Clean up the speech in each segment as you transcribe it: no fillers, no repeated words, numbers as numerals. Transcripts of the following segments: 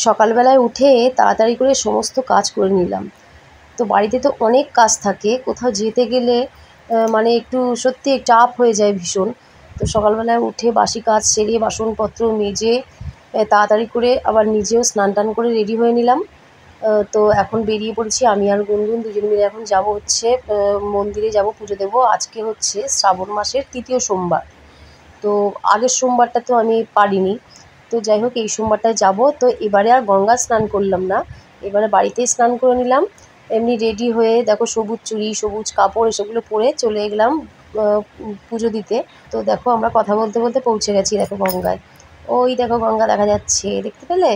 সকালবেলায় উঠে তাড়াতাড়ি করে সমস্ত কাজ করে নিলাম। তো বাড়িতে তো অনেক কাজ থাকে, কোথাও যেতে গেলে মানে একটু সত্যি চাপ হয়ে যায় ভীষণ। তো সকালবেলায় উঠে বাসি কাজ সেরে বাসনপত্র মেজে তাড়াতাড়ি করে আবার নিজেও স্নান টান করে রেডি হয়ে নিলাম। তো এখন বেরিয়ে পড়েছি আমি আর গুনগুন দুজন মিলে। এখন যাব হচ্ছে মন্দিরে যাব, পুজো দেবো। আজকে হচ্ছে শ্রাবণ মাসের ৩য় সোমবার। তো আগের সোমবারটা তো আমি পারিনি, তো যাই হোক এই সোমবারটায় যাব। তো এবারে আর গঙ্গা স্নান করলাম না, এবারে বাড়িতেই স্নান করে নিলাম। এমনি রেডি হয়ে দেখো সবুজ চুড়ি সবুজ কাপড় এসবগুলো পরে চলে গেলাম পুজো দিতে। তো দেখো আমরা কথা বলতে বলতে পৌঁছে গেছি দেখো গঙ্গায়। ওই দেখো গঙ্গা দেখা যাচ্ছে, দেখতে পেলে?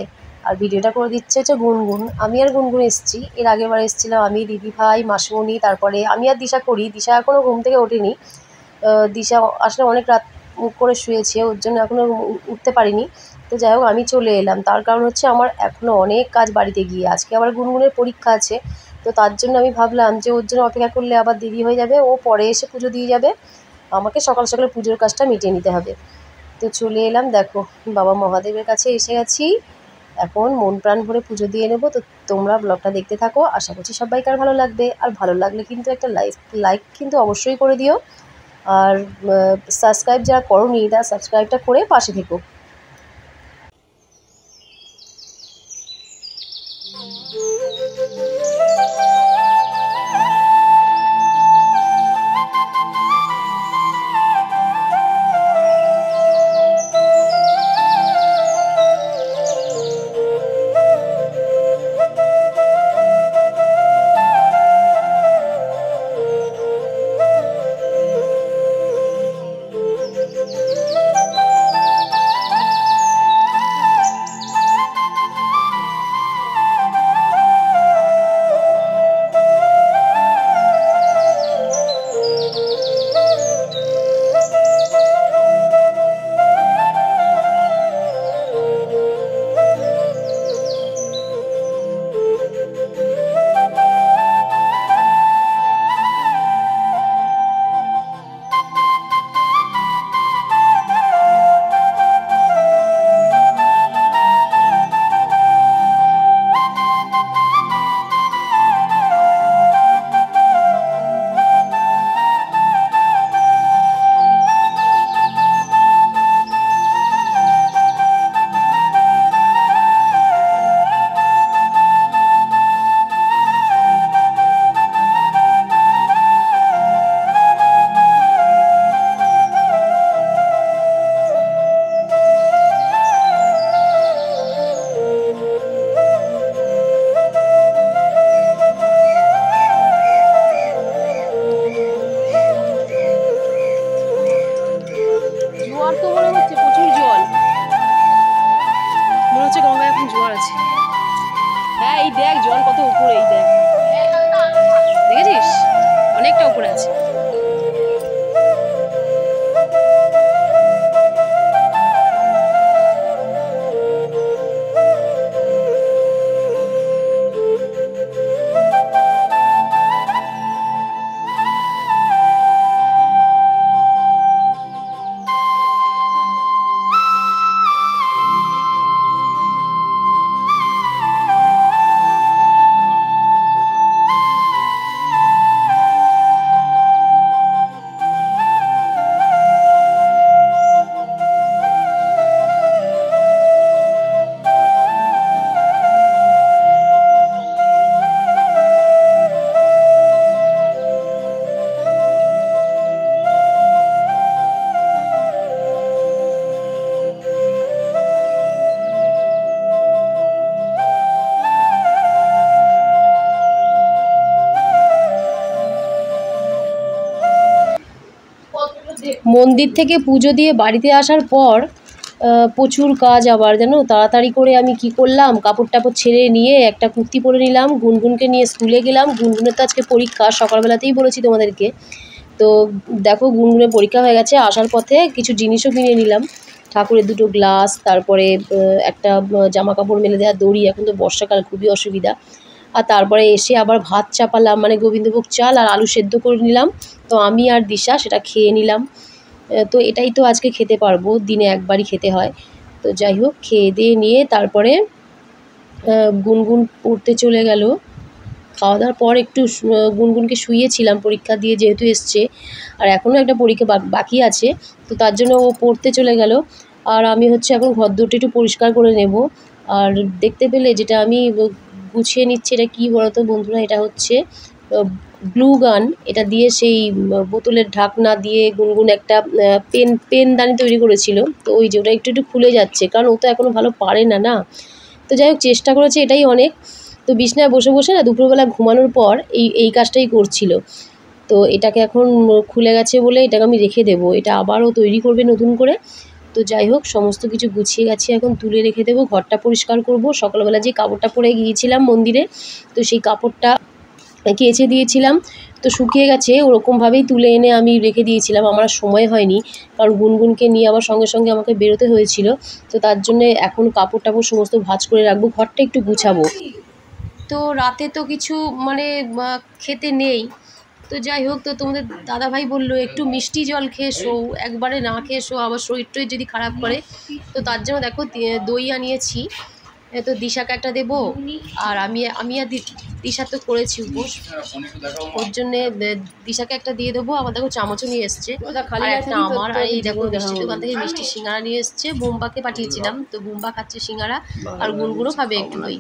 আর ভিডিওটা করে দিচ্ছে হচ্ছে গুনগুন। আমি আর গুনগুন এসেছি, এর আগের বার এসেছিলাম আমি, দিদি ভাই, মাসিমণি, তারপরে আমি আর দিশা করি। দিশা এখনও ঘুম থেকে ওঠেনি। দিশা আসলে অনেক রাত করে শুয়েছে, ওর জন্য এখনও উঠতে পারিনি। তো যাই হোক আমি চলে এলাম, তার কারণ হচ্ছে আমার এখনও অনেক কাজ বাড়িতে গিয়ে। আজকে আবার গুনগুনের পরীক্ষা আছে, তো তার জন্য আমি ভাবলাম যে ওর জন্য অপেক্ষা করলে আবার দেরি হয়ে যাবে, ও পরে এসে পুজো দিয়ে যাবে, আমাকে সকাল সকালে পুজোর কাজটা মিটিয়ে নিতে হবে। তো চলে এলাম দেখো, বাবা মহাদেবের কাছে এসে গেছি। এখন মন প্রাণ ভরে পুজো দিয়ে নেব। তো তোমরা ব্লগটা দেখতে থাকো, আশা করছি সবাইকার ভালো লাগবে। আর ভালো লাগলে কিন্তু একটা লাইক কিন্তু অবশ্যই করে দিও। আর সাবস্ক্রাইব যারা করোনি তারা সাবস্ক্রাইবটা করে পাশে থেকো। জোয়ার তো মনে হচ্ছে প্রচুর জল, মনে হচ্ছে গঙ্গায় এখন জোয়ার আছে। হ্যাঁ এই দেখ জল কত উপরে, এই দেখ, দেখেছিস অনেকটা উপরে আছে। মন্দির থেকে পুজো দিয়ে বাড়িতে আসার পর প্রচুর কাজ আবার জানো। তাড়াতাড়ি করে আমি কি করলাম, কাপড় টাপড় ছেড়ে নিয়ে একটা কুর্তি পরে নিলাম, গুনগুনকে নিয়ে স্কুলে গেলাম। গুনগুনের তো আজকে পরীক্ষা, সকালবেলাতেই বলেছি তোমাদেরকে। তো দেখো গুনগুনের পরীক্ষা হয়ে গেছে, আসার পথে কিছু জিনিসও কিনে নিলাম, ঠাকুরের দুটো গ্লাস, তারপরে একটা জামা কাপড় মেলে দেওয়া দড়ি, এখন তো বর্ষাকাল খুবই অসুবিধা। আর তারপরে এসে আবার ভাত চাপালাম, মানে গোবিন্দভোগ চাল আর আলু সেদ্ধ করে নিলাম। তো আমি আর দিশা সেটা খেয়ে নিলাম। তো এটাই তো আজকে খেতে পারবো, দিনে একবারই খেতে হয়। তো যাই হোক খেয়ে দিয়ে নিয়ে তারপরে গুনগুন পড়তে চলে গেল। খাওয়া দাওয়ার পর একটু গুনগুনকে শুইয়েছিলাম পরীক্ষা দিয়ে যেহেতু এসছে, আর এখনও একটা পরীক্ষা বাকি আছে, তো তার জন্য ও পড়তে চলে গেল। আর আমি হচ্ছে এখন ঘরদোরটা একটু পরিষ্কার করে নেব। আর দেখতে পেলে যেটা আমি গুছিয়ে নিচ্ছি, এটা কী বলতো বন্ধুরা, এটা হচ্ছে গ্লু গান। এটা দিয়ে সেই বোতলের ঢাকনা দিয়ে গুনগুন একটা পেনদানি তৈরি করেছিল, তো ওই যে ওটা একটু একটু খুলে যাচ্ছে, কারণ ও তো এখনও ভালো পারে না না। তো যাই হোক, চেষ্টা করেছে, এটাই অনেক। তো বিছনায় বসে বসে না দুপুরবেলা ঘুমানোর পর এই কাজটাই করছিল। তো এটাকে এখন খুলে গেছে বলে এটাকে আমি রেখে দেবো, এটা আবারও তৈরি করবে নতুন করে। তো যাই হোক, সমস্ত কিছু গুছিয়ে গাছিয়ে এখন তুলে রেখে দেবো, ঘরটা পরিষ্কার করব। সকালবেলা যে কাপড়টা পরে গিয়েছিলাম মন্দিরে, তো সেই কাপড়টা কেচে দিয়েছিলাম, তো শুকিয়ে গেছে, ওরকমভাবেই তুলে এনে আমি রেখে দিয়েছিলাম। আমার আর সময় হয়নি, কারণ গুনগুনকে নিয়ে আবার সঙ্গে সঙ্গে আমাকে বেরোতে হয়েছিল। তো তার জন্যে এখন কাপড় টাপড় সমস্ত ভাঁজ করে রাখবো, ঘরটা একটু গুছাবো। তো রাতে তো কিছু মানে খেতে নেই। তো যাই হোক, তো তোমাদের দাদাভাই বললো একটু মিষ্টি জল খেয়ে শো, একবারে না খেয়ে শো, আবার শরীর টরীর যদি খারাপ করে। তো তার জন্য দেখো দই আনিয়েছি, তো দিশাকে একটা দেবো। আর আমি আর দিশা তো করেছি উপোস, ওর জন্যে দিশাকে একটা দিয়ে দেবো। আবার দেখো চামচও নিয়ে এসছে, আর একটা আমার। আর এই দেখো মিষ্টি দোকান থেকে মিষ্টি সিঙ্গারা নিয়ে এসছে, বুম্বাকে পাঠিয়েছিলাম, তো বুম্বা খাচ্ছে সিঙ্গারা, আর গুনগুনও খাবে একটু দই।